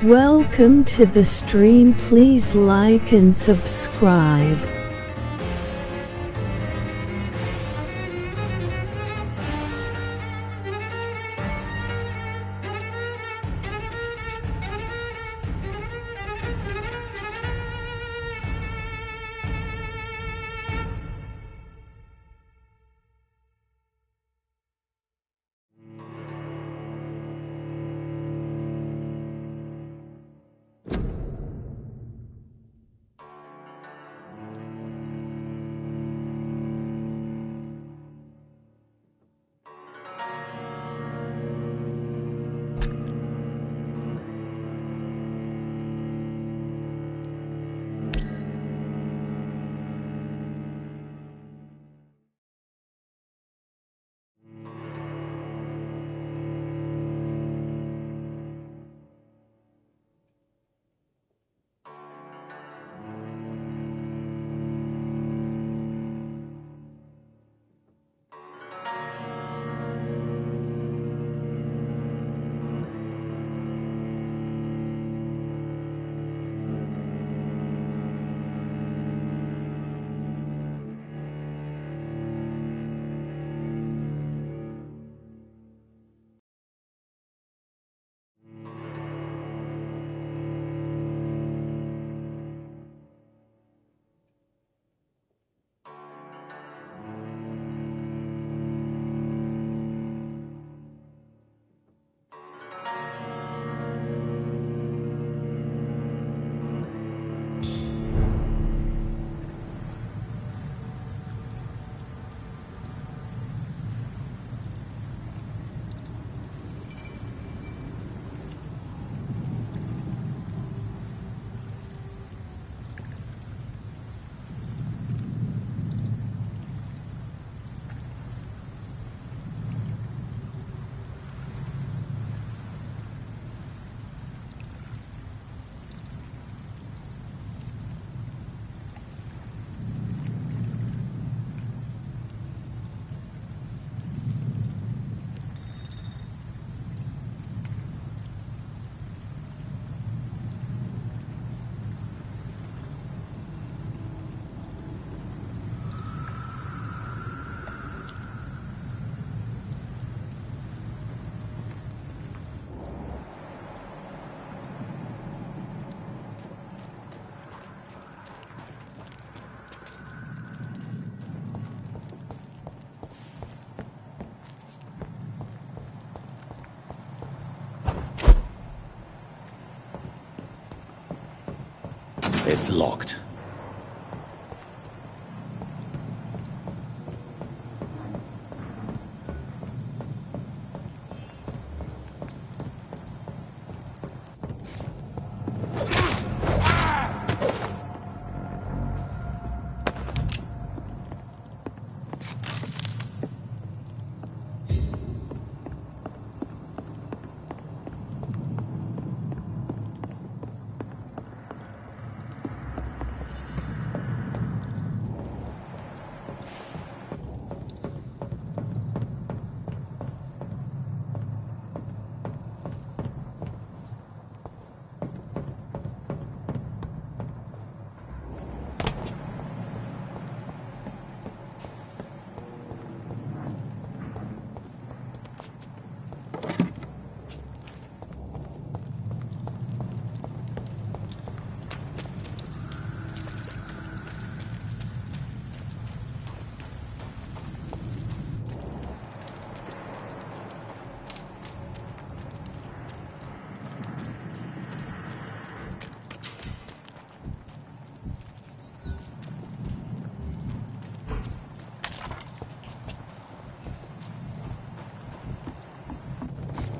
Welcome to the stream. Please like and subscribe. It's locked.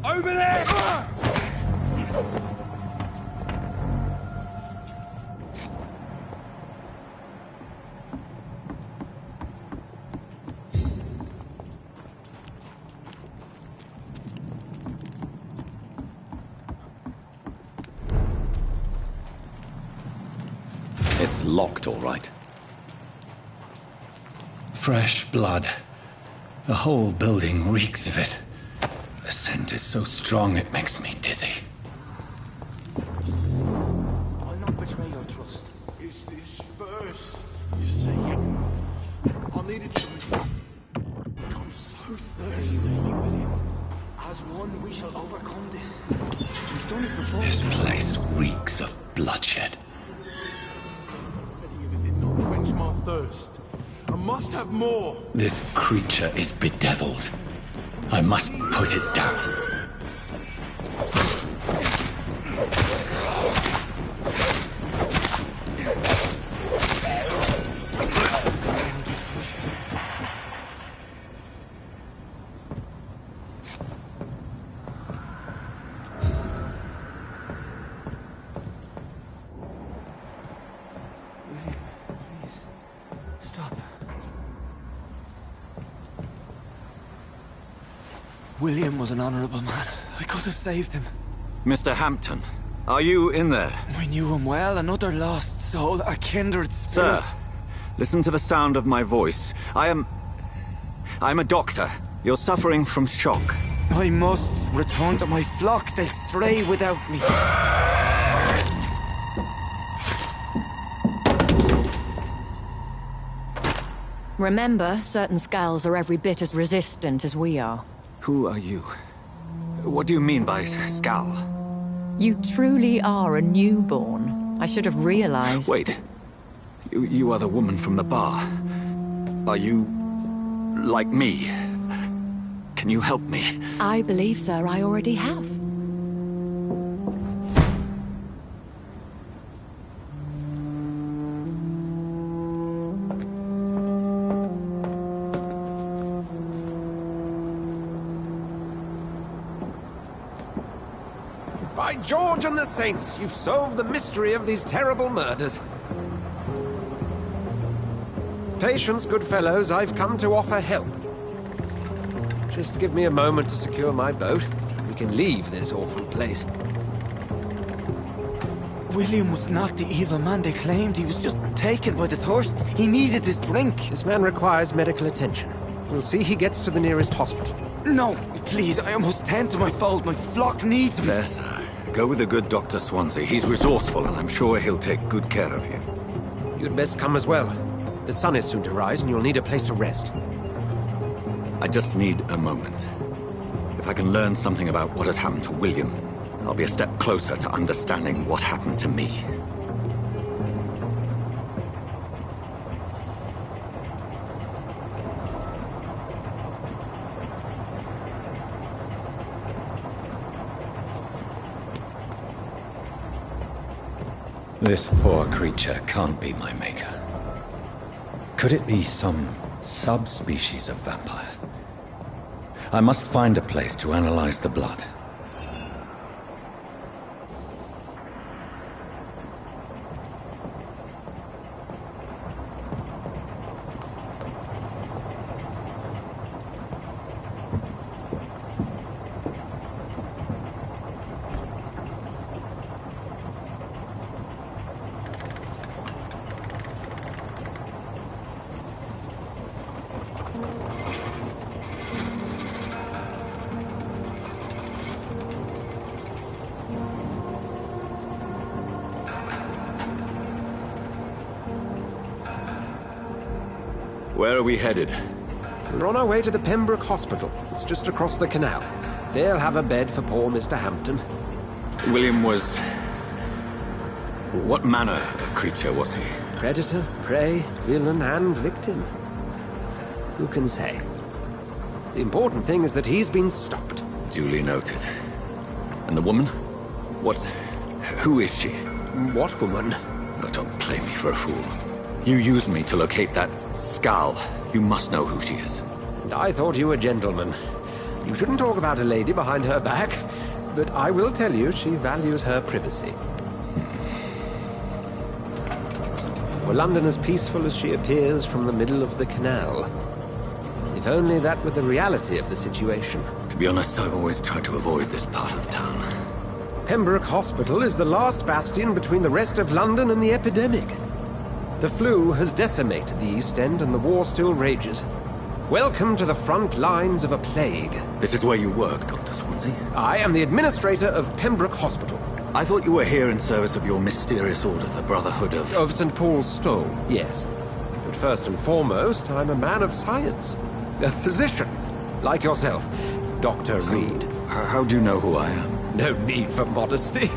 Over there! It's locked, all right. Fresh blood. The whole building reeks of it. The scent is so strong it makes me dizzy. As one, we shall overcome this. We've done it before. This place reeks of bloodshed. It did not quench my thirst. I must have more. This creature is bedeviled. I must put it down. William was an honorable man. I could have saved him. Mr. Hampton, are you in there? I knew him well, another lost soul, a kindred spirit. Sir, listen to the sound of my voice. I'm a doctor. You're suffering from shock. I must return to my flock. They'll stray without me. Remember, certain skulls are every bit as resistant as we are. Who are you? What do you mean by Scal? You truly are a newborn. I should have realized. Wait. You are the woman from the bar. Are you... like me? Can you help me? I believe, sir, I already have. By George and the Saints, you've solved the mystery of these terrible murders. Patience, good fellows, I've come to offer help. Just give me a moment to secure my boat. We can leave this awful place. William was not the evil man they claimed. He was just taken by the thirst. He needed his drink. This man requires medical attention. We'll see he gets to the nearest hospital. No, please, I must tend to my fold. My flock needs me. There, sir. Go with the good Dr. Swansea. He's resourceful, and I'm sure he'll take good care of you. You'd best come as well. The sun is soon to rise, and you'll need a place to rest. I just need a moment. If I can learn something about what has happened to William, I'll be a step closer to understanding what happened to me. This poor creature can't be my maker. Could it be some subspecies of vampire? I must find a place to analyze the blood. Where are we headed? We're on our way to the Pembroke Hospital. It's just across the canal. They'll have a bed for poor Mr. Hampton. William was... what manner of creature was he? Predator, prey, villain, and victim. Who can say? The important thing is that he's been stopped. Duly noted. And the woman? What... who is she? What woman? Oh, don't play me for a fool. You used me to locate that Skal. You must know who she is. And I thought you a gentleman. You shouldn't talk about a lady behind her back, but I will tell you she values her privacy. Were London as peaceful as she appears from the middle of the canal? If only that were the reality of the situation. To be honest, I've always tried to avoid this part of town. Pembroke Hospital is the last bastion between the rest of London and the epidemic. The flu has decimated the East End and the war still rages. Welcome to the front lines of a plague. This is where you work, Dr. Swansea? I am the administrator of Pembroke Hospital. I thought you were here in service of your mysterious order, the Brotherhood of... Of St. Paul's Stole, yes. But first and foremost, I'm a man of science. A physician. Like yourself, Dr. Reed. How do you know who I am? No need for modesty.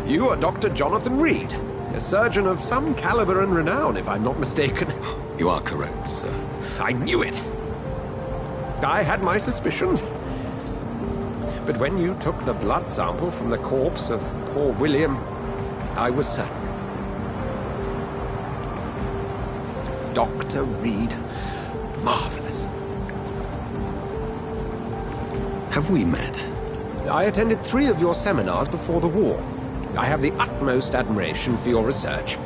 You are Dr. Jonathan Reed, a surgeon of some caliber and renown, if I'm not mistaken. You are correct, sir. I knew it! I had my suspicions. But when you took the blood sample from the corpse of poor William, I was certain. Dr. Reed. Marvelous. Have we met? I attended 3 of your seminars before the war. I have the utmost admiration for your research.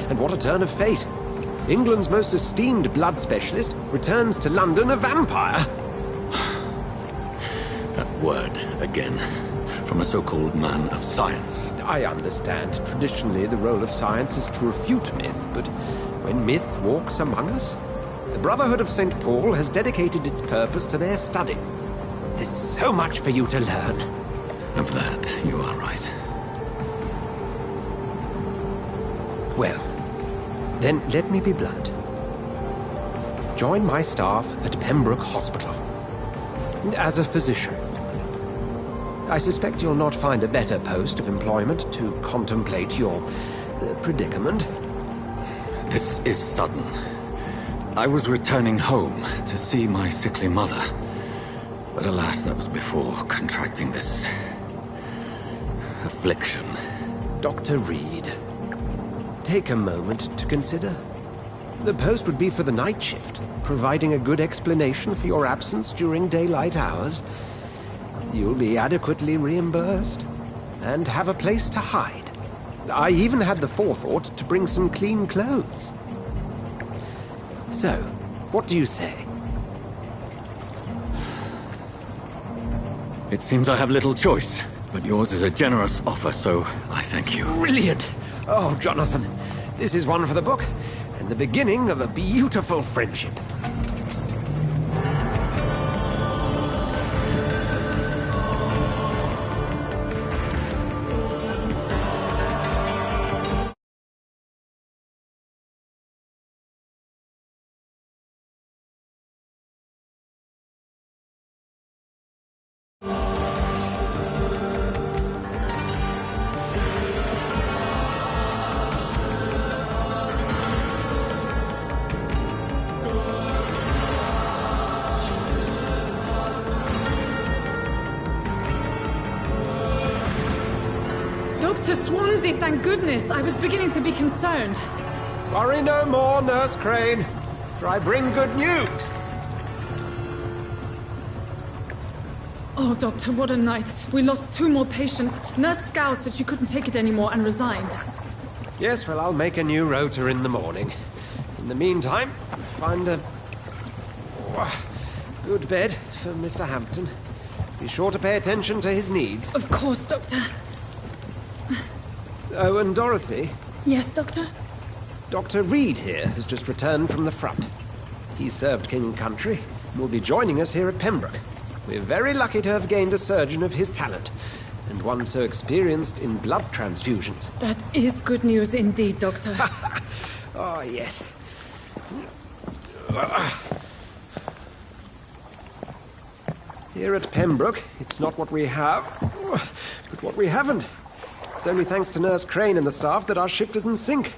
And what a turn of fate. England's most esteemed blood specialist returns to London a vampire. That word, again. From a so-called man of science. I understand. Traditionally, the role of science is to refute myth, but when myth walks among us, the Brotherhood of St. Paul has dedicated its purpose to their study. There's so much for you to learn. Of that, you are right. Well, then let me be blunt. Join my staff at Pembroke Hospital. As a physician. I suspect you'll not find a better post of employment to contemplate your predicament. This is sudden. I was returning home to see my sickly mother. But alas, that was before contracting this affliction. Dr. Reed, take a moment to consider. The post would be for the night shift, providing a good explanation for your absence during daylight hours. You'll be adequately reimbursed, and have a place to hide. I even had the forethought to bring some clean clothes. So, what do you say? It seems I have little choice, but yours is a generous offer, so I thank you. Brilliant! Oh, Jonathan, this is one for the book, and the beginning of a beautiful friendship. Dr. Swansea, thank goodness. I was beginning to be concerned. Worry no more, Nurse Crane, for I bring good news. Oh, Doctor, what a night. We lost 2 more patients. Nurse Scow said she couldn't take it anymore and resigned. Yes, well, I'll make a new rota in the morning. In the meantime, find a good bed for Mr. Hampton. Be sure to pay attention to his needs. Of course, Doctor. Oh, and Dorothy? Yes, Doctor? Dr. Reed here has just returned from the front. He served King and Country and will be joining us here at Pembroke. We're very lucky to have gained a surgeon of his talent, and one so experienced in blood transfusions. That is good news indeed, Doctor. Oh, yes. Here at Pembroke, it's not what we have, but what we haven't. It's only thanks to Nurse Crane and the staff that our ship doesn't sink.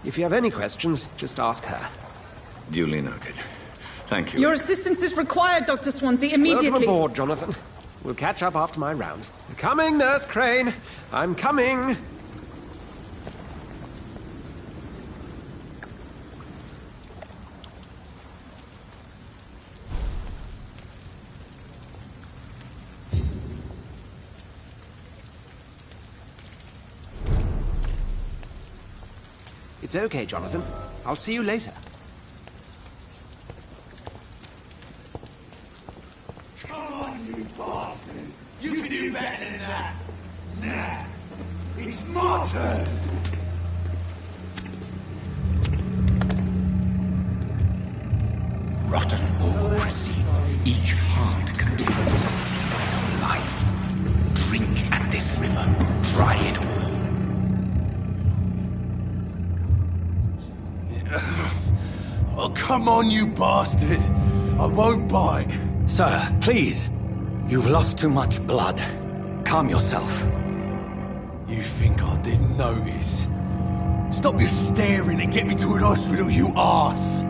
If you have any questions, just ask her. Duly noted. Thank you. Your assistance is required, Dr. Swansea, immediately. Welcome aboard, Jonathan. We'll catch up after my rounds. Coming, Nurse Crane. I'm coming. It's okay, Jonathan. I'll see you later. Come on, you bastard! You can do better than that! Nah! It's my turn! Rotten ore proceed. Each heart contains the source of life. Drink at this river. Try it all. Oh, come on, you bastard! I won't bite. Sir, please. You've lost too much blood. Calm yourself. You think I didn't notice? Stop your staring and get me to an hospital, you arse!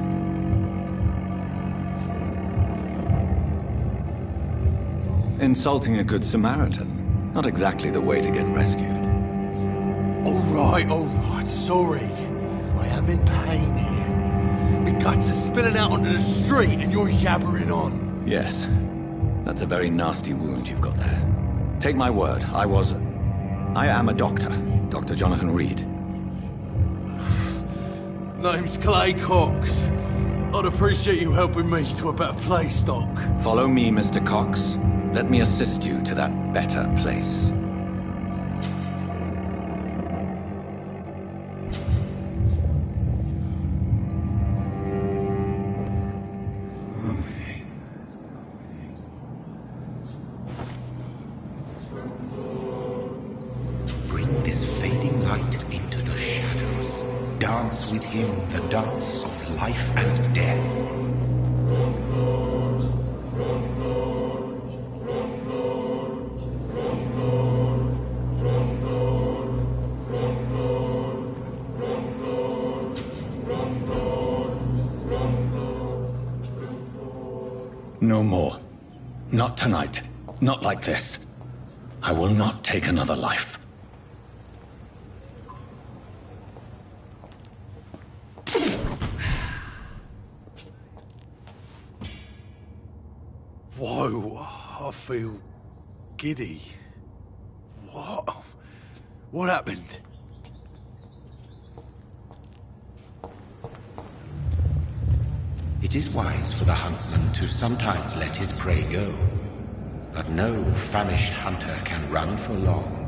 Insulting a good Samaritan. Not exactly the way to get rescued. Alright, sorry. I am in pain here. My guts are spilling out onto the street and you're yabbering on. Yes. That's a very nasty wound you've got there. Take my word, I am a doctor. Dr. Jonathan Reed. Name's Clay Cox. I'd appreciate you helping me to a better place, Doc. Follow me, Mr. Cox. Let me assist you to that better place. Bring this fading light into the shadows. Dance with him the dance of life and death. No more. Not tonight. Not like this. I will not take another life. Whoa, I feel giddy. What happened? It is wise for the huntsman to sometimes let his prey go. But no famished hunter can run for long.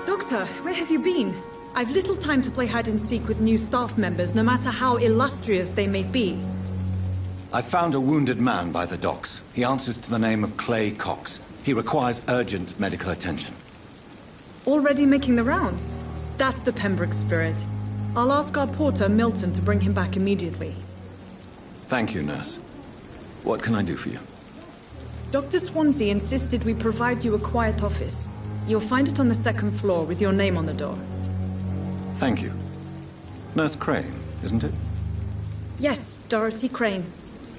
Doctor, where have you been? I've little time to play hide-and-seek with new staff members, no matter how illustrious they may be. I found a wounded man by the docks. He answers to the name of Clay Cox. He requires urgent medical attention. Already making the rounds? That's the Pembroke spirit. I'll ask our porter, Milton, to bring him back immediately. Thank you, nurse. What can I do for you? Dr. Swansea insisted we provide you a quiet office. You'll find it on the second floor with your name on the door. Thank you. Nurse Crane, isn't it? Yes, Dorothy Crane.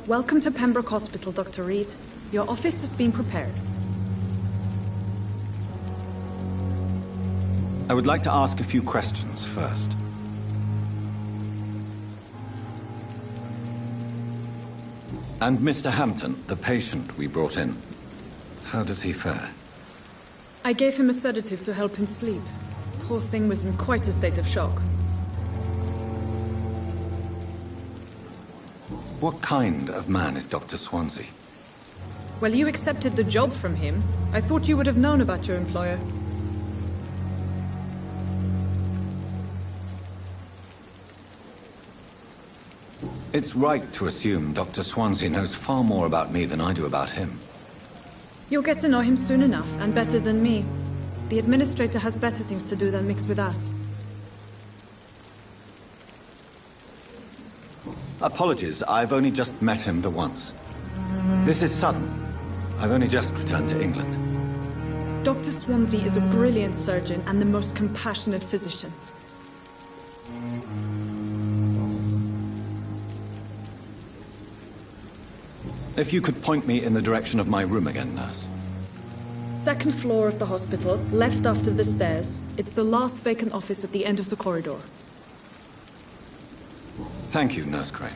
Welcome to Pembroke Hospital, Dr. Reed. Your office has been prepared. I would like to ask a few questions first. And Mr. Hampton, the patient we brought in, how does he fare? I gave him a sedative to help him sleep. Poor thing was in quite a state of shock. What kind of man is Dr. Swansea? Well, you accepted the job from him. I thought you would have known about your employer. It's right to assume Dr. Swansea knows far more about me than I do about him. You'll get to know him soon enough, and better than me. The administrator has better things to do than mix with us. Apologies, I've only just met him the once. This is sudden. I've only just returned to England. Dr. Swansea is a brilliant surgeon and the most compassionate physician. If you could point me in the direction of my room again, nurse. Second floor of the hospital, left after the stairs. It's the last vacant office at the end of the corridor. Thank you, Nurse Crane.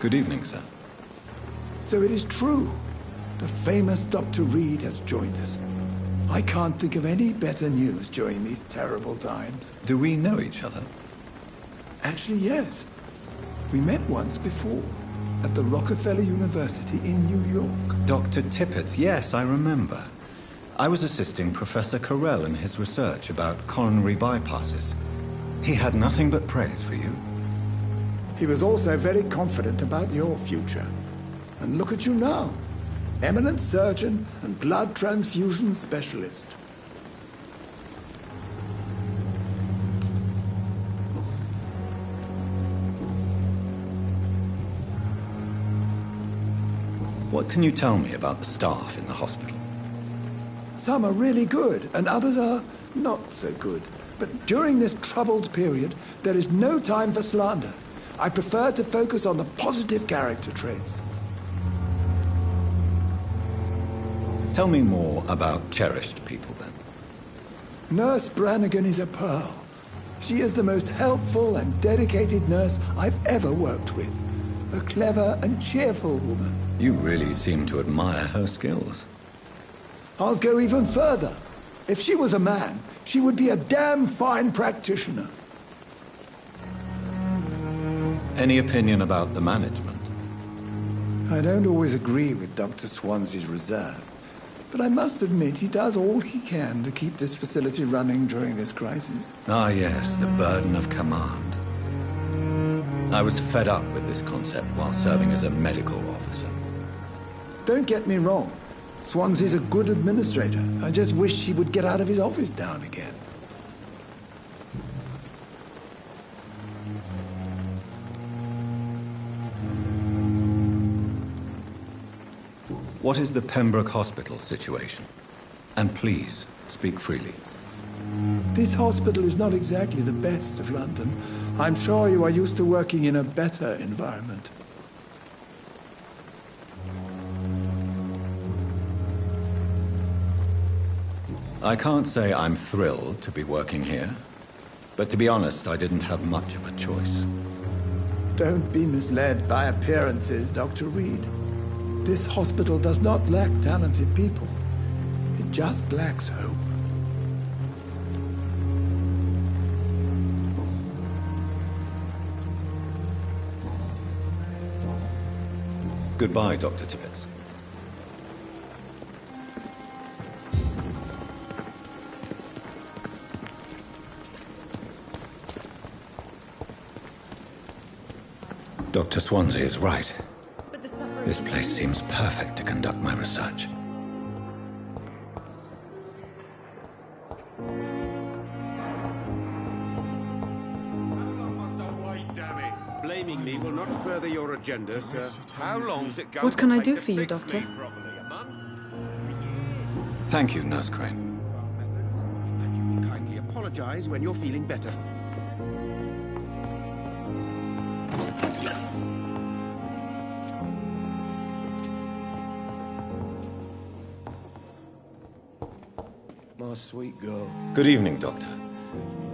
Good evening, sir. So it is true. The famous Dr. Reed has joined us. I can't think of any better news during these terrible times. Do we know each other? Actually, yes. We met once before, at the Rockefeller University in New York. Dr. Tippett, yes, I remember. I was assisting Professor Carell in his research about coronary bypasses. He had nothing but praise for you. He was also very confident about your future. And look at you now. Eminent surgeon and blood transfusion specialist. What can you tell me about the staff in the hospital? Some are really good, and others are not so good. But during this troubled period, there is no time for slander. I prefer to focus on the positive character traits. Tell me more about cherished people, then. Nurse Brannigan is a pearl. She is the most helpful and dedicated nurse I've ever worked with. A clever and cheerful woman. You really seem to admire her skills. I'll go even further. If she was a man, she would be a damn fine practitioner. Any opinion about the management? I don't always agree with Dr. Swansea's reserve. But I must admit he does all he can to keep this facility running during this crisis. Ah, yes, the burden of command. I was fed up with this concept while serving as a medical officer. Don't get me wrong. Swansea's a good administrator. I just wish he would get out of his office now and again. What is the Pembroke Hospital situation? And please, speak freely. This hospital is not exactly the best of London. I'm sure you are used to working in a better environment. I can't say I'm thrilled to be working here. But to be honest, I didn't have much of a choice. Don't be misled by appearances, Dr. Reed. This hospital does not lack talented people. It just lacks hope. Goodbye, Dr. Tippett. Dr. Swansea is right. This place seems perfect to conduct my research. Blaming me will not further your agenda, sir. How long's it going? What can I do for you, Doctor? Thank you, Nurse Crane. And you will kindly apologize when you're feeling better. My sweet girl. Good evening, Doctor.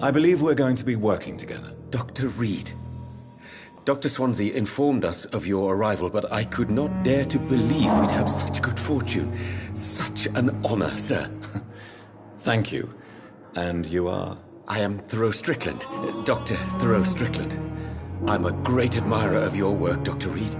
I believe we're going to be working together. Dr. Reed. Dr. Swansea informed us of your arrival, but I could not dare to believe we'd have such good fortune. Such an honor, sir. Thank you. And you are? I am Thoreau Strickland, Dr. Thoreau Strickland. I'm a great admirer of your work, Dr. Reed.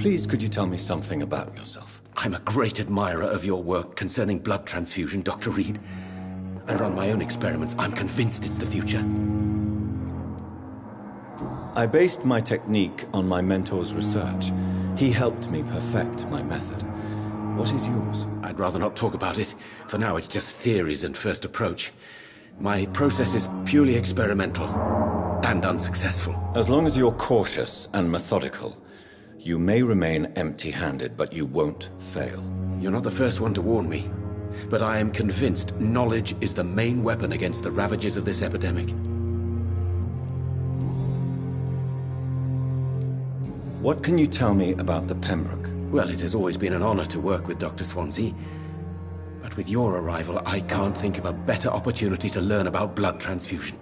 Please, could you tell me something about yourself? I'm a great admirer of your work concerning blood transfusion, Dr. Reed. I run my own experiments. I'm convinced it's the future. I based my technique on my mentor's research. He helped me perfect my method. What is yours? I'd rather not talk about it. For now, it's just theories and first approach. My process is purely experimental and unsuccessful. As long as you're cautious and methodical, you may remain empty-handed, but you won't fail. You're not the first one to warn me, but I am convinced knowledge is the main weapon against the ravages of this epidemic. What can you tell me about the Pembroke? Well, it has always been an honor to work with Dr. Swansea. But with your arrival, I can't think of a better opportunity to learn about blood transfusion.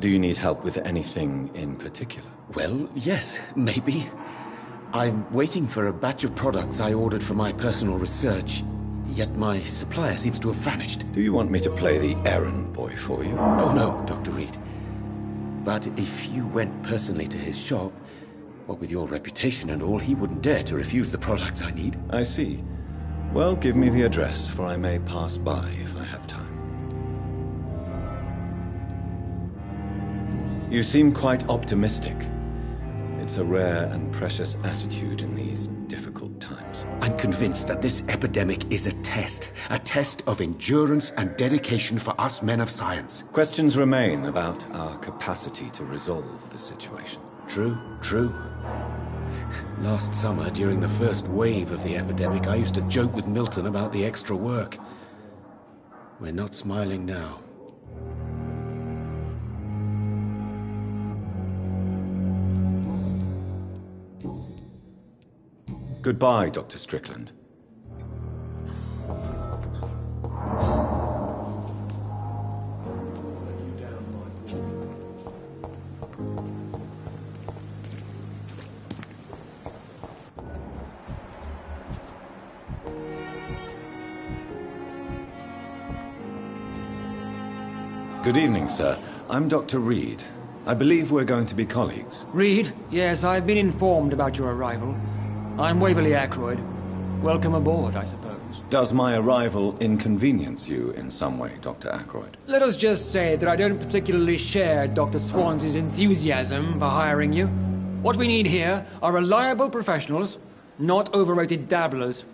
Do you need help with anything in particular? Well, yes, maybe. I'm waiting for a batch of products I ordered for my personal research, yet my supplier seems to have vanished. Do you want me to play the errand boy for you? Oh no, Dr. Reed. But if you went personally to his shop, what with your reputation and all, he wouldn't dare to refuse the products I need. I see. Well, give me the address, for I may pass by if I have time. You seem quite optimistic. It's a rare and precious attitude in these difficult times. I'm convinced that this epidemic is a test of endurance and dedication for us men of science. Questions remain about our capacity to resolve the situation. True. Last summer, during the first wave of the epidemic, I used to joke with Milton about the extra work. We're not smiling now. Goodbye, Dr. Strickland. Good evening, sir. I'm Dr. Reed. I believe we're going to be colleagues. Reed? Yes, I've been informed about your arrival. I'm Waverly Ackroyd. Welcome aboard, I suppose. Does my arrival inconvenience you in some way, Dr. Ackroyd? Let us just say that I don't particularly share Dr. Swansea's enthusiasm for hiring you. What we need here are reliable professionals, not overrated dabblers.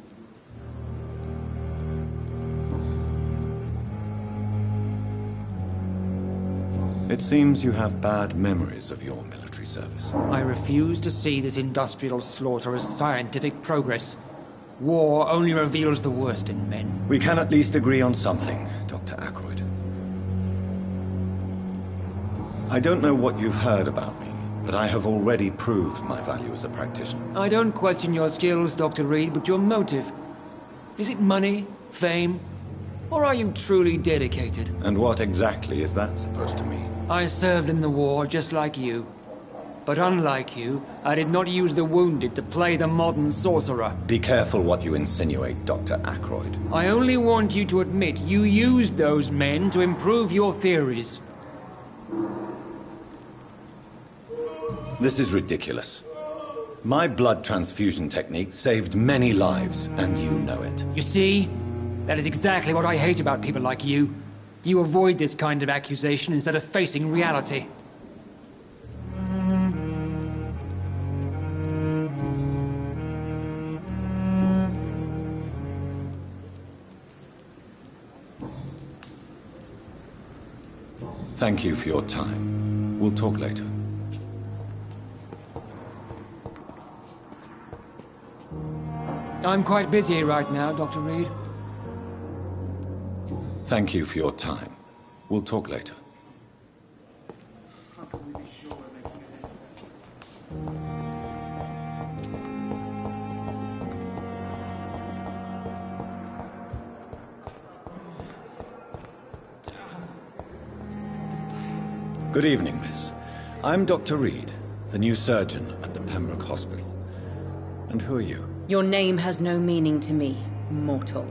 It seems you have bad memories of your military service. I refuse to see this industrial slaughter as scientific progress. War only reveals the worst in men. We can at least agree on something, Dr. Ackroyd. I don't know what you've heard about me, but I have already proved my value as a practitioner. I don't question your skills, Dr. Reed, but your motive. Is it money, fame, or are you truly dedicated? And what exactly is that supposed to mean? I served in the war just like you. But unlike you, I did not use the wounded to play the modern sorcerer. Be careful what you insinuate, Dr. Ackroyd. I only want you to admit you used those men to improve your theories. This is ridiculous. My blood transfusion technique saved many lives, and you know it. You see? That is exactly what I hate about people like you. You avoid this kind of accusation instead of facing reality. Thank you for your time. We'll talk later. I'm quite busy right now, Dr. Reed. Thank you for your time. We'll talk later. Good evening, miss. I'm Dr. Reed, the new surgeon at the Pembroke Hospital. And who are you? Your name has no meaning to me, mortal.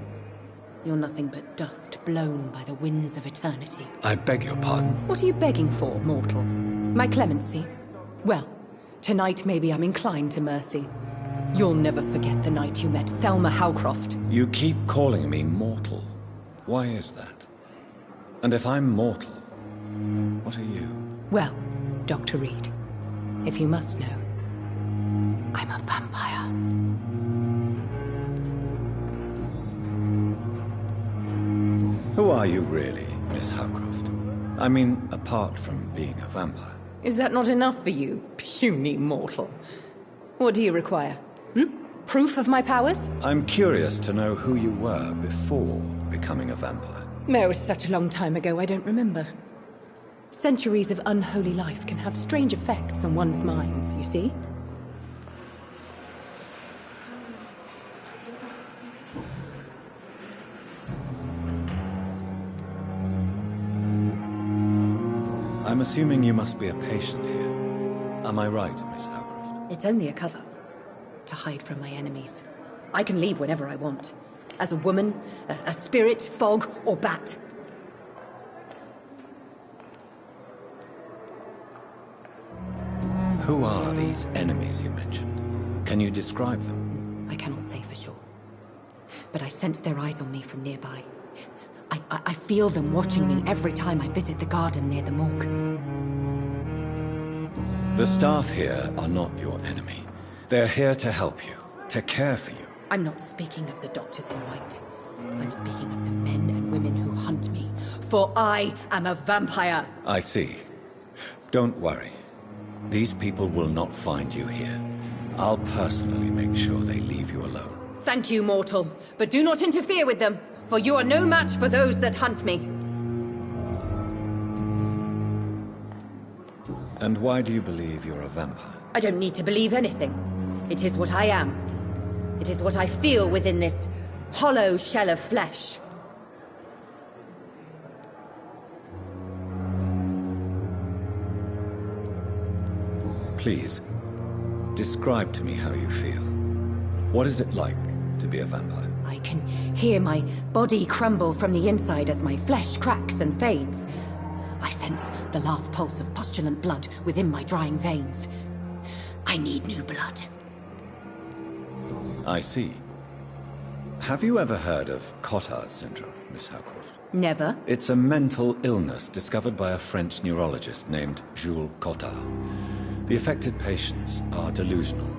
You're nothing but dust blown by the winds of eternity. I beg your pardon. What are you begging for, mortal? My clemency? Well, tonight maybe I'm inclined to mercy. You'll never forget the night you met Thelma Howcroft. You keep calling me mortal. Why is that? And if I'm mortal, what are you? Well, Dr. Reed, if you must know, I'm a vampire. Who are you really, Miss Howcroft? I mean, apart from being a vampire. Is that not enough for you, puny mortal? What do you require? Proof of my powers? I'm curious to know who you were before becoming a vampire. No, it was such a long time ago, I don't remember. Centuries of unholy life can have strange effects on one's minds, you see? I'm assuming you must be a patient here. Am I right, Miss Howcroft? It's only a cover. To hide from my enemies. I can leave whenever I want. As a woman, a spirit, fog, or bat. Who are these enemies you mentioned? Can you describe them? I cannot say for sure. But I sense their eyes on me from nearby. I feel them watching me every time I visit the garden near the morgue. The staff here are not your enemy. They're here to help you, to care for you. I'm not speaking of the doctors in white. I'm speaking of the men and women who hunt me. For I am a vampire! I see. Don't worry. These people will not find you here. I'll personally make sure they leave you alone. Thank you, mortal. But do not interfere with them, for you are no match for those that hunt me. And why do you believe you're a vampire? I don't need to believe anything. It is what I am. It is what I feel within this hollow shell of flesh. Please, describe to me how you feel. What is it like to be a vampire? I can hear my body crumble from the inside as my flesh cracks and fades. I sense the last pulse of postulant blood within my drying veins. I need new blood. I see. Have you ever heard of Cotard's syndrome, Miss Howcroft? Never. It's a mental illness discovered by a French neurologist named Jules Cotard. The affected patients are delusional.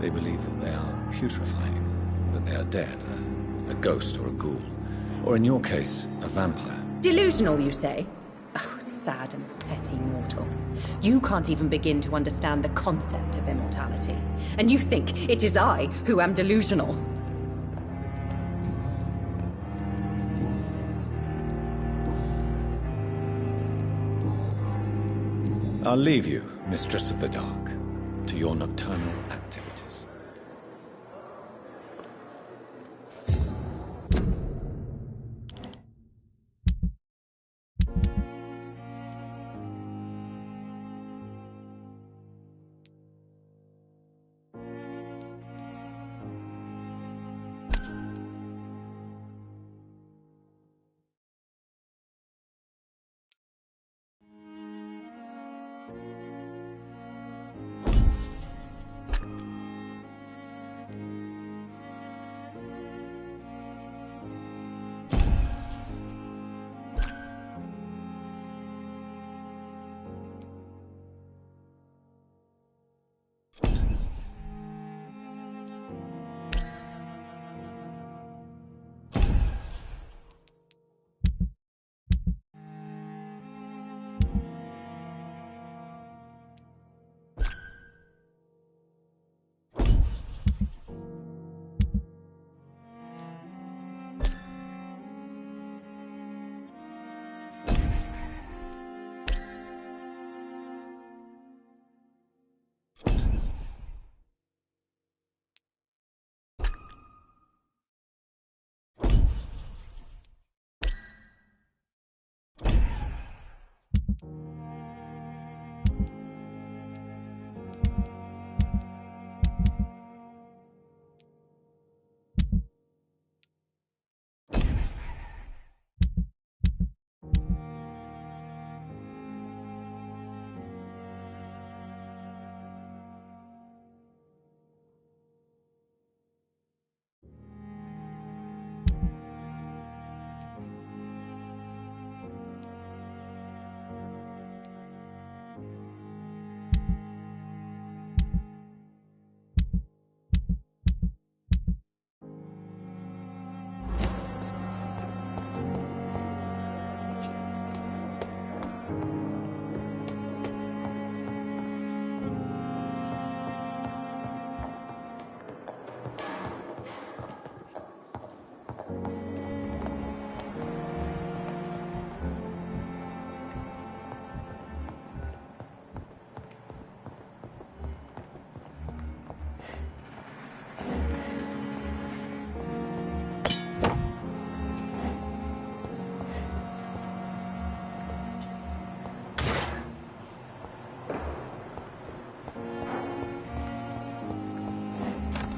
They believe that they are putrefying, that they are dead, a ghost or a ghoul, or in your case, a vampire. Delusional, you say? Oh, sad and petty mortal. You can't even begin to understand the concept of immortality. And you think it is I who am delusional. I'll leave you, Mistress of the Dark, to your nocturnal activities.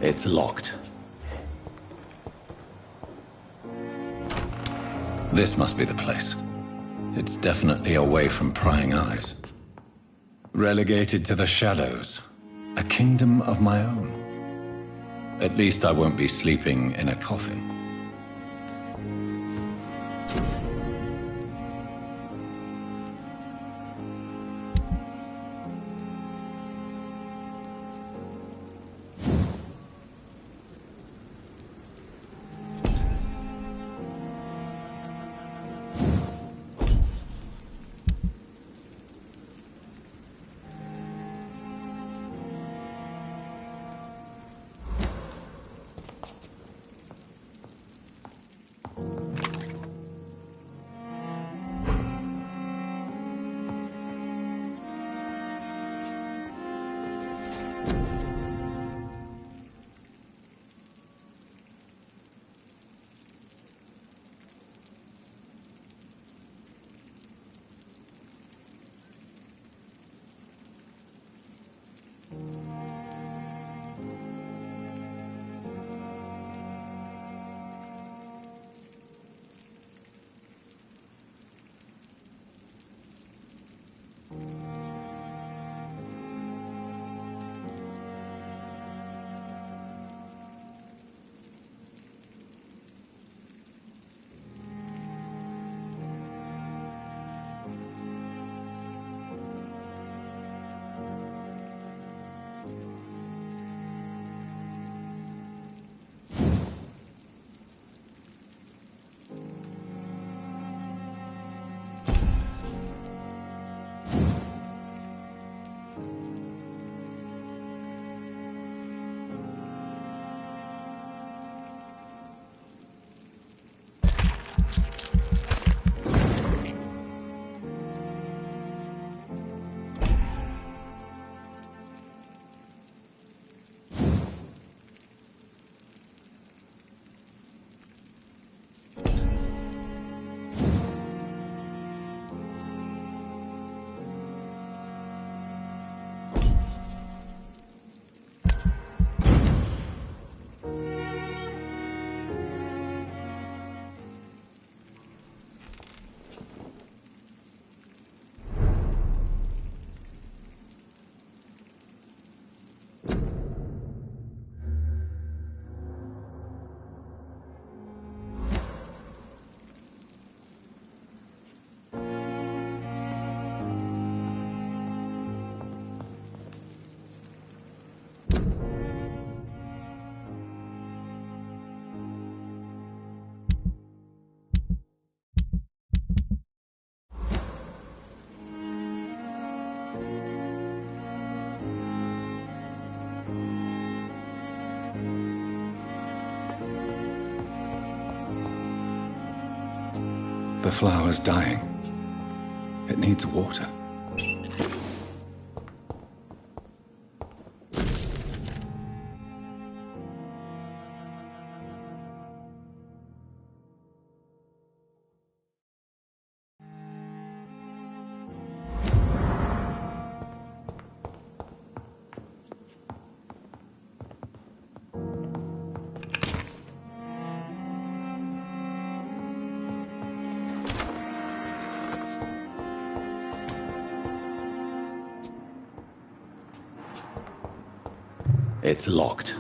It's locked. This must be the place. It's definitely away from prying eyes. Relegated to the shadows. A kingdom of my own. At least I won't be sleeping in a coffin. The flower's dying. It needs water. It's locked.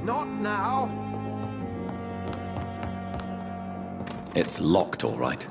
Not now. It's locked, all right.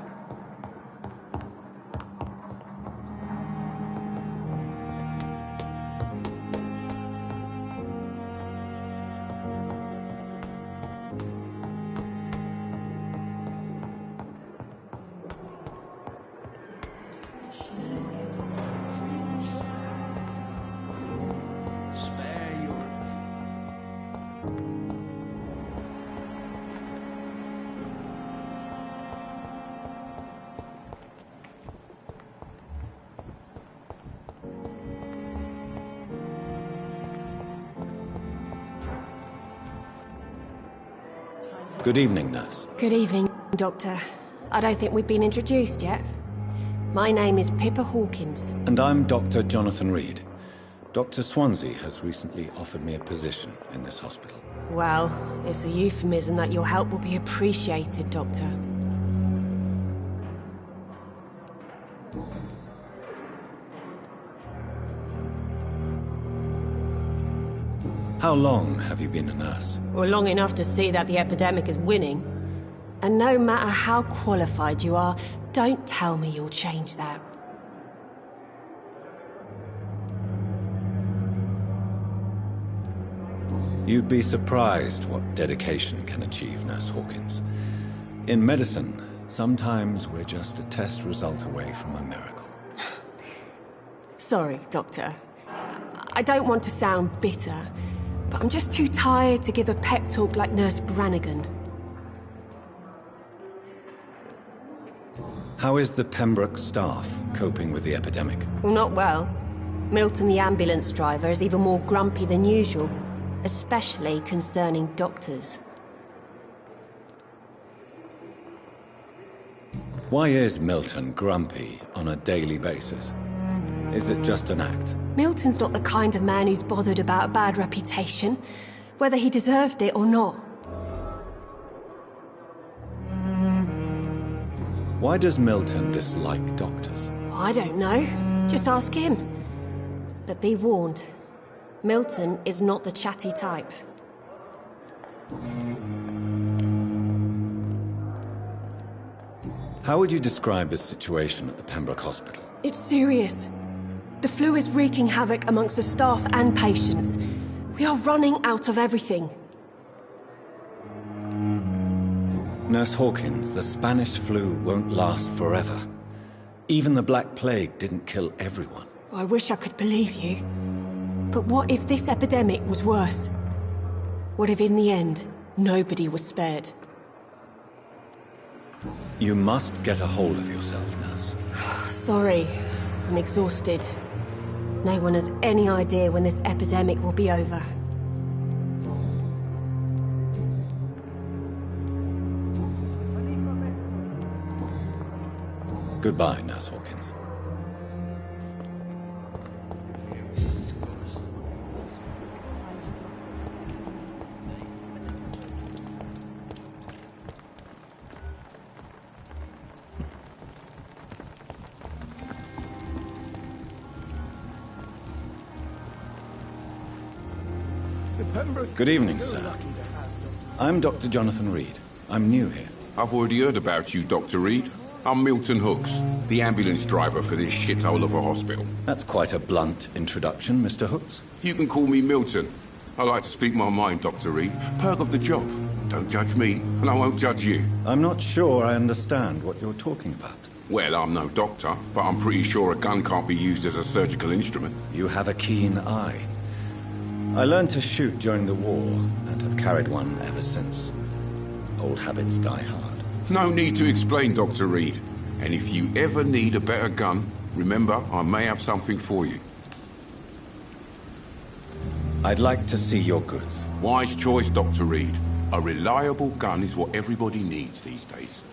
Good evening, nurse. Good evening, Doctor. I don't think we've been introduced yet. My name is Pippa Hawkins. And I'm Dr. Jonathan Reed. Dr. Swansea has recently offered me a position in this hospital. Well, it's a euphemism that your help will be appreciated, Doctor. How long have you been a nurse? Well, long enough to see that the epidemic is winning. And no matter how qualified you are, don't tell me you'll change that. You'd be surprised what dedication can achieve, Nurse Hawkins. In medicine, sometimes we're just a test result away from a miracle. Sorry, Doctor. I don't want to sound bitter, but I'm just too tired to give a pep talk like Nurse Brannigan. How is the Pembroke staff coping with the epidemic? Well, not well. Milton, the ambulance driver, is even more grumpy than usual, especially concerning doctors. Why is Milton grumpy on a daily basis? Is it just an act? Milton's not the kind of man who's bothered about a bad reputation, whether he deserved it or not. Why does Milton dislike doctors? I don't know. Just ask him. But be warned, Milton is not the chatty type. How would you describe the situation at the Pembroke Hospital? It's serious. The flu is wreaking havoc amongst the staff and patients. We are running out of everything. Nurse Hawkins, the Spanish flu won't last forever. Even the Black Plague didn't kill everyone. I wish I could believe you. But what if this epidemic was worse? What if in the end, nobody was spared? You must get a hold of yourself, Nurse. Sorry, I'm exhausted. No one has any idea when this epidemic will be over. Goodbye, Nurse Hawkins. Good evening, sir. I'm Dr. Jonathan Reed. I'm new here. I've already heard about you, Dr. Reed. I'm Milton Hooks, the ambulance driver for this shithole of a hospital. That's quite a blunt introduction, Mr. Hooks. You can call me Milton. I like to speak my mind, Dr. Reed. Perk of the job. Don't judge me, and I won't judge you. I'm not sure I understand what you're talking about. Well, I'm no doctor, but I'm pretty sure a gun can't be used as a surgical instrument. You have a keen eye. I learned to shoot during the war, and have carried one ever since. Old habits die hard. No need to explain, Dr. Reed. And if you ever need a better gun, remember, I may have something for you. I'd like to see your goods. Wise choice, Dr. Reed. A reliable gun is what everybody needs these days.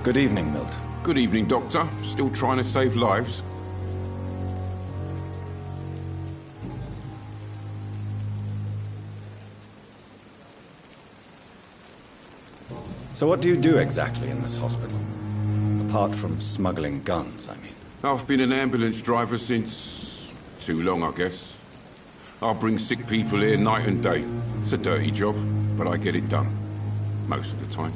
Good evening, Milton. Good evening, Doctor. Still trying to save lives? So what do you do exactly in this hospital? Apart from smuggling guns, I mean. I've been an ambulance driver since... too long, I guess. I bring sick people here night and day. It's a dirty job, but I get it done. Most of the time.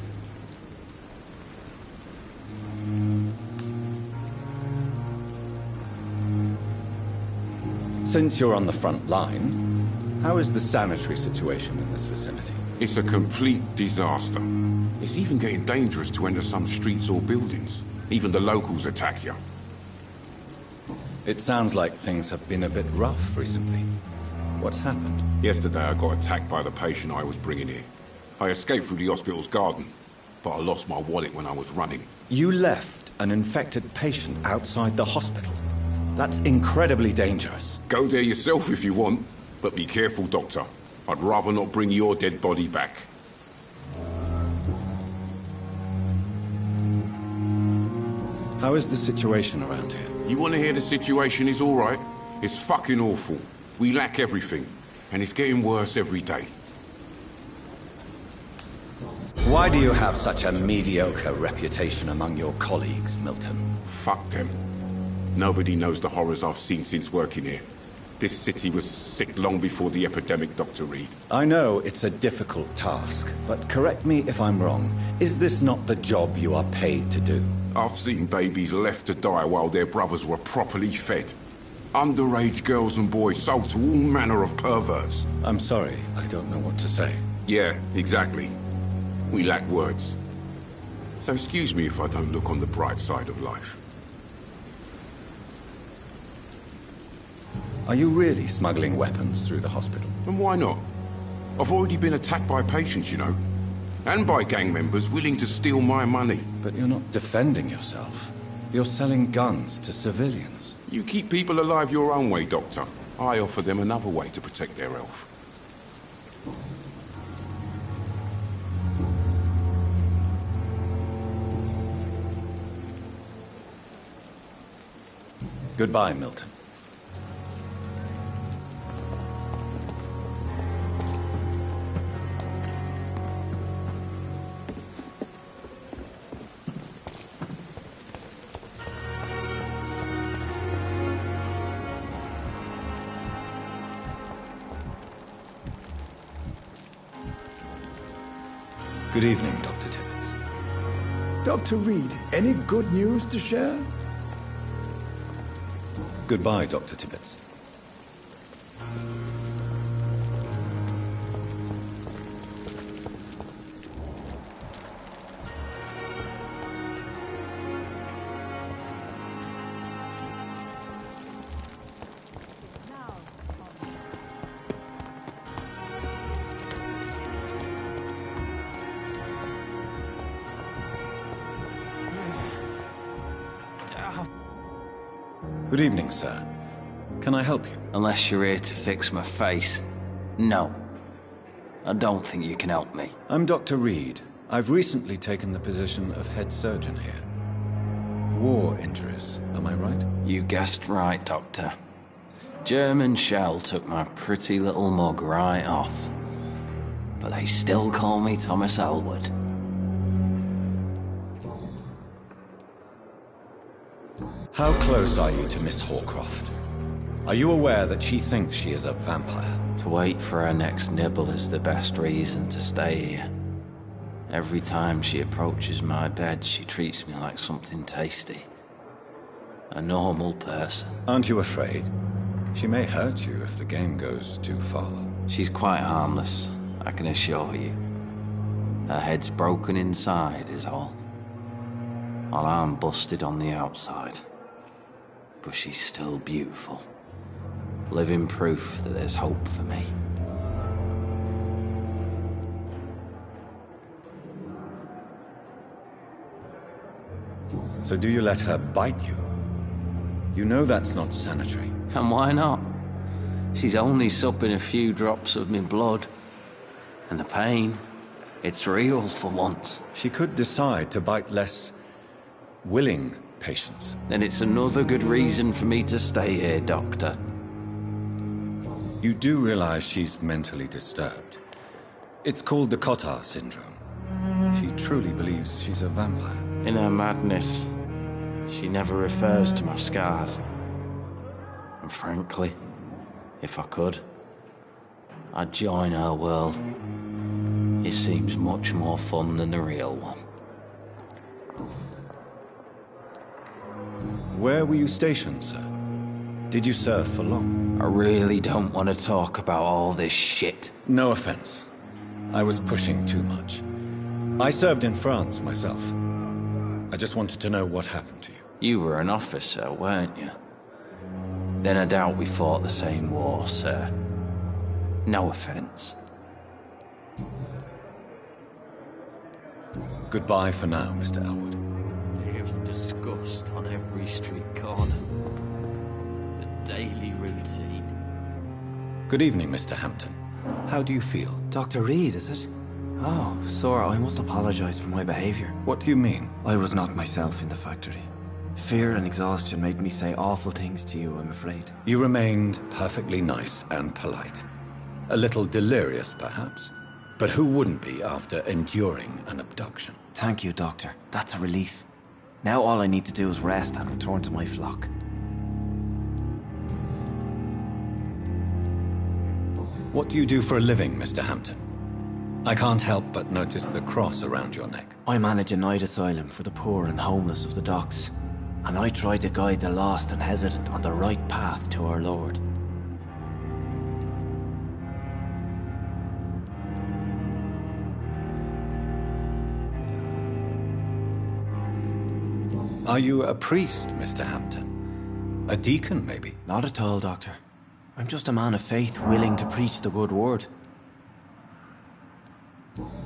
Since you're on the front line, how is the sanitary situation in this vicinity? It's a complete disaster. It's even getting dangerous to enter some streets or buildings. Even the locals attack you. It sounds like things have been a bit rough recently. What's happened? Yesterday I got attacked by the patient I was bringing here. I escaped through the hospital's garden, but I lost my wallet when I was running. You left an infected patient outside the hospital? That's incredibly dangerous. Go there yourself if you want, but be careful, Doctor. I'd rather not bring your dead body back. How is the situation around here? You want to hear the situation is all right? It's fucking awful. We lack everything, and it's getting worse every day. Why do you have such a mediocre reputation among your colleagues, Milton? Fuck them. Nobody knows the horrors I've seen since working here. This city was sick long before the epidemic, Dr. Reed. I know it's a difficult task, but correct me if I'm wrong. Is this not the job you are paid to do? I've seen babies left to die while their brothers were properly fed. Underage girls and boys sold to all manner of perverts. I'm sorry, I don't know what to say. Yeah, exactly. We lack words. So excuse me if I don't look on the bright side of life. Are you really smuggling weapons through the hospital? And why not? I've already been attacked by patients, you know. And by gang members willing to steal my money. But you're not defending yourself. You're selling guns to civilians. You keep people alive your own way, Doctor. I offer them another way to protect their health. Goodbye, Milton. Good evening, Dr. Tibbets. Dr. Reed, any good news to share? Goodbye, Dr. Tibbets. Good evening, sir. Can I help you? Unless you're here to fix my face. No. I don't think you can help me. I'm Dr. Reed. I've recently taken the position of head surgeon here. War injuries, am I right? You guessed right, Doctor. German shell took my pretty little mug right off. But they still call me Thomas Elwood. How close are you to Miss Hawcroft? Are you aware that she thinks she is a vampire? To wait for her next nibble is the best reason to stay here. Every time she approaches my bed, she treats me like something tasty. A normal person. Aren't you afraid? She may hurt you if the game goes too far. She's quite harmless, I can assure you. Her head's broken inside is all. While I'm busted on the outside. But she's still beautiful. Living proof that there's hope for me. So do you let her bite you? You know that's not sanitary. And why not? She's only supping a few drops of me blood. And the pain, it's real for once. She could decide to bite less willing patients. Then it's another good reason for me to stay here, Doctor. You do realize she's mentally disturbed. It's called the Cotard syndrome. She truly believes she's a vampire. In her madness, she never refers to my scars. And frankly, if I could, I'd join her world. It seems much more fun than the real one. Where were you stationed, sir? Did you serve for long? I really don't want to talk about all this shit. No offense. I was pushing too much. I served in France myself. I just wanted to know what happened to you. You were an officer, weren't you? Then I doubt we fought the same war, sir. No offense. Goodbye for now, Mr. Elwood. Air of disgust on every street corner. The daily routine. Good evening, Mr. Hampton. How do you feel? Dr. Reed, is it? Oh, sir, I must apologize for my behavior. What do you mean? I was not myself in the factory. Fear and exhaustion made me say awful things to you, I'm afraid. You remained perfectly nice and polite. A little delirious, perhaps. But who wouldn't be after enduring an abduction? Thank you, Doctor. That's a relief. Now all I need to do is rest and return to my flock. What do you do for a living, Mr. Hampton? I can't help but notice the cross around your neck. I manage a night asylum for the poor and homeless of the docks. And I try to guide the lost and hesitant on the right path to our Lord. Are you a priest, Mr. Hampton? A deacon, maybe? Not at all, Doctor. I'm just a man of faith willing to preach the good word.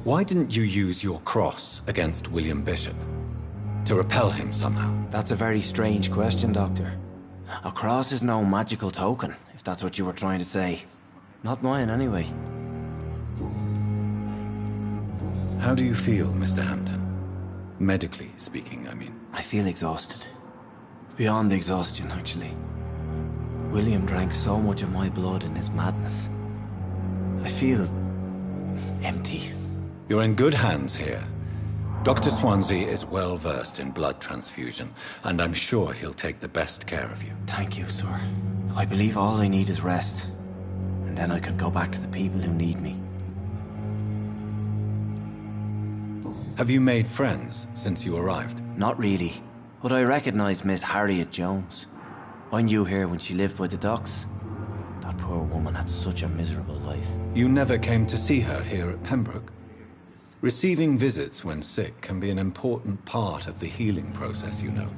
Why didn't you use your cross against William Bishop? To repel him somehow? That's a very strange question, Doctor. A cross is no magical token, if that's what you were trying to say. Not mine, anyway. How do you feel, Mr. Hampton? Medically speaking, I mean. I feel exhausted. Beyond exhaustion, actually. William drank so much of my blood in his madness. I feel empty. You're in good hands here. Dr. Swansea is well versed in blood transfusion, and I'm sure he'll take the best care of you. Thank you, sir. I believe all I need is rest, and then I can go back to the people who need me. Have you made friends since you arrived? Not really, but I recognize Miss Harriet Jones. I knew her when she lived by the docks. That poor woman had such a miserable life. You never came to see her here at Pembroke? Receiving visits when sick can be an important part of the healing process, you know.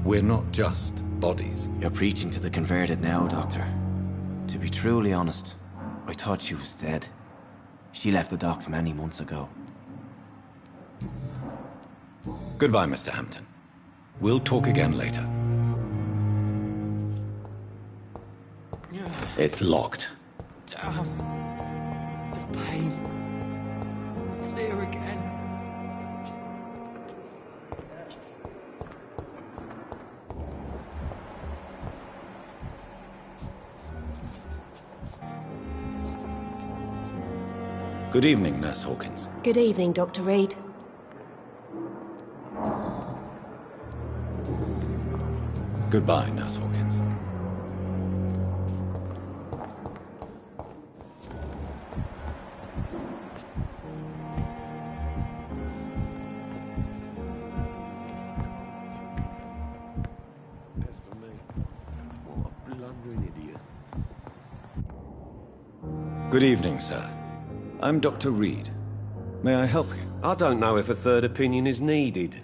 We're not just bodies. You're preaching to the converted now, Doctor. To be truly honest, I thought she was dead. She left the docks many months ago. Goodbye, Mr. Hampton. We'll talk again later. It's locked. Damn. The pain. It's here again. Good evening, Nurse Hawkins. Good evening, Dr. Reed. Goodbye, Nurse Hawkins. Good evening, sir. I'm Dr. Reed. May I help you? I don't know if a third opinion is needed.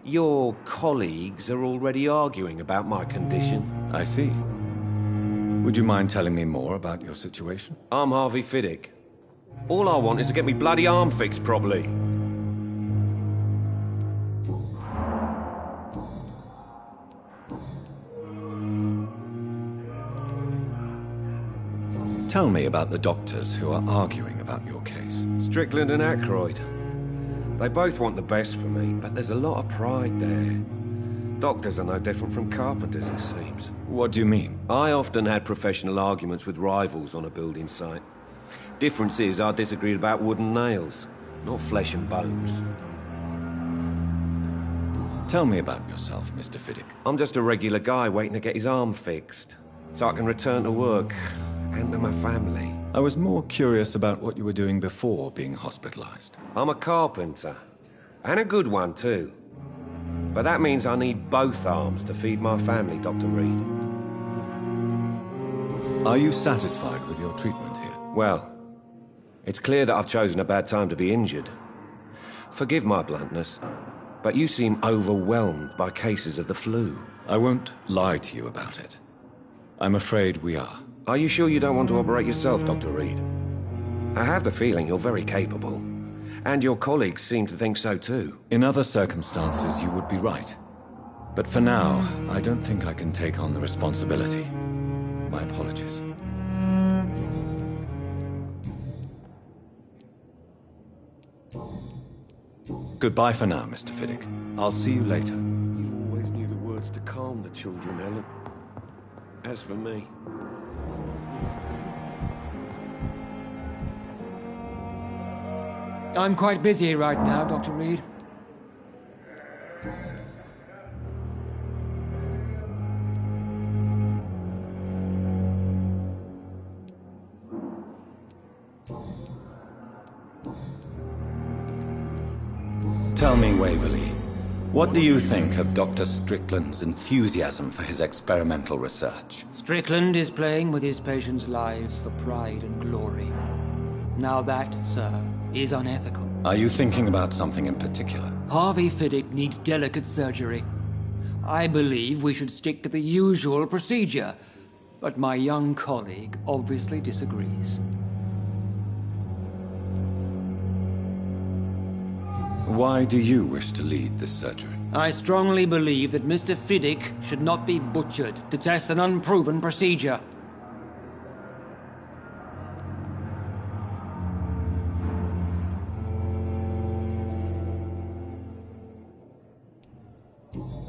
Your colleagues are already arguing about my condition. I see. Would you mind telling me more about your situation? I'm Harvey Fiddick. All I want is to get me bloody arm fixed properly. Tell me about the doctors who are arguing about your case. Strickland and Aykroyd. They both want the best for me, but there's a lot of pride there. Doctors are no different from carpenters, it seems. What do you mean? I often had professional arguments with rivals on a building site. Difference is, I disagreed about wooden nails, not flesh and bones. Tell me about yourself, Mr. Fiddick. I'm just a regular guy waiting to get his arm fixed, so I can return to work and to my family. I was more curious about what you were doing before being hospitalized. I'm a carpenter, and a good one too. But that means I need both arms to feed my family, Dr. Reed. Are you satisfied with your treatment here? Well, it's clear that I've chosen a bad time to be injured. Forgive my bluntness, but you seem overwhelmed by cases of the flu. I won't lie to you about it. I'm afraid we are. Are you sure you don't want to operate yourself, Dr. Reed? I have the feeling you're very capable. And your colleagues seem to think so too. In other circumstances, you would be right. But for now, I don't think I can take on the responsibility. My apologies. Goodbye for now, Mr. Fiddick. I'll see you later. You always knew the words to calm the children, Helen. As for me... I'm quite busy right now, Dr. Reed. Tell me, Waverly, what do you think of Dr. Strickland's enthusiasm for his experimental research? Strickland is playing with his patients' lives for pride and glory. Now that, sir, is unethical. Are you thinking about something in particular? Harvey Fiddick needs delicate surgery. I believe we should stick to the usual procedure, but my young colleague obviously disagrees. Why do you wish to lead this surgery? I strongly believe that Mr. Fiddick should not be butchered to test an unproven procedure.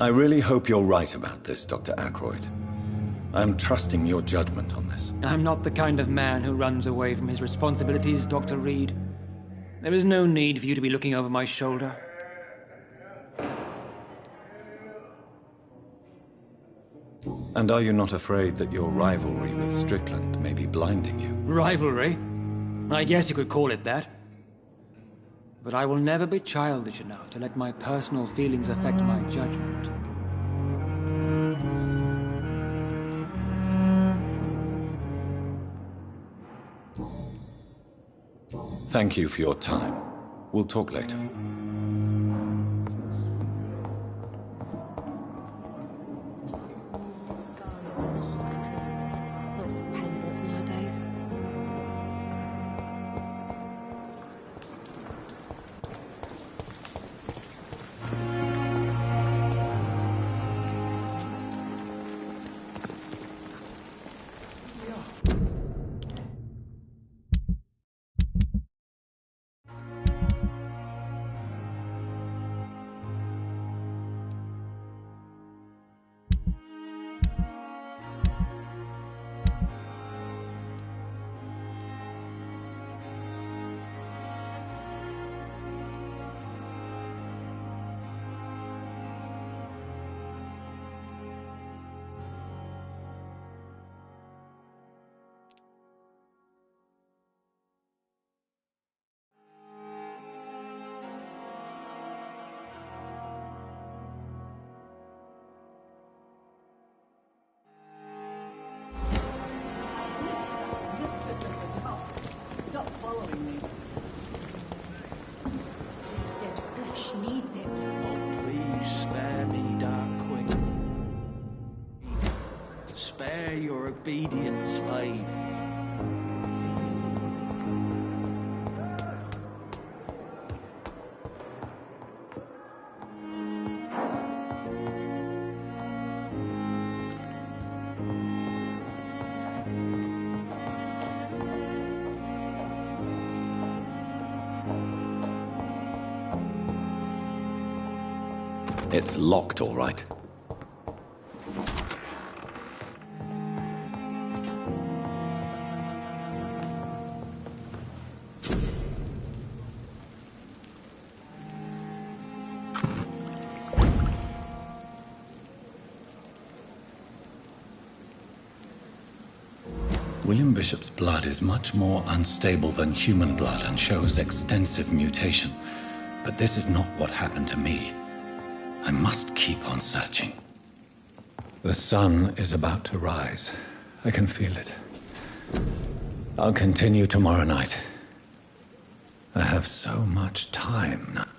I really hope you're right about this, Dr. Aykroyd. I'm trusting your judgment on this. I'm not the kind of man who runs away from his responsibilities, Dr. Reed. There is no need for you to be looking over my shoulder. And are you not afraid that your rivalry with Strickland may be blinding you? Rivalry? I guess you could call it that. But I will never be childish enough to let my personal feelings affect my judgment. Thank you for your time. We'll talk later. Spare your obedient slave. It's locked, all right. William Bishop's blood is much more unstable than human blood and shows extensive mutation. But this is not what happened to me. I must keep on searching. The sun is about to rise. I can feel it. I'll continue tomorrow night. I have so much time now.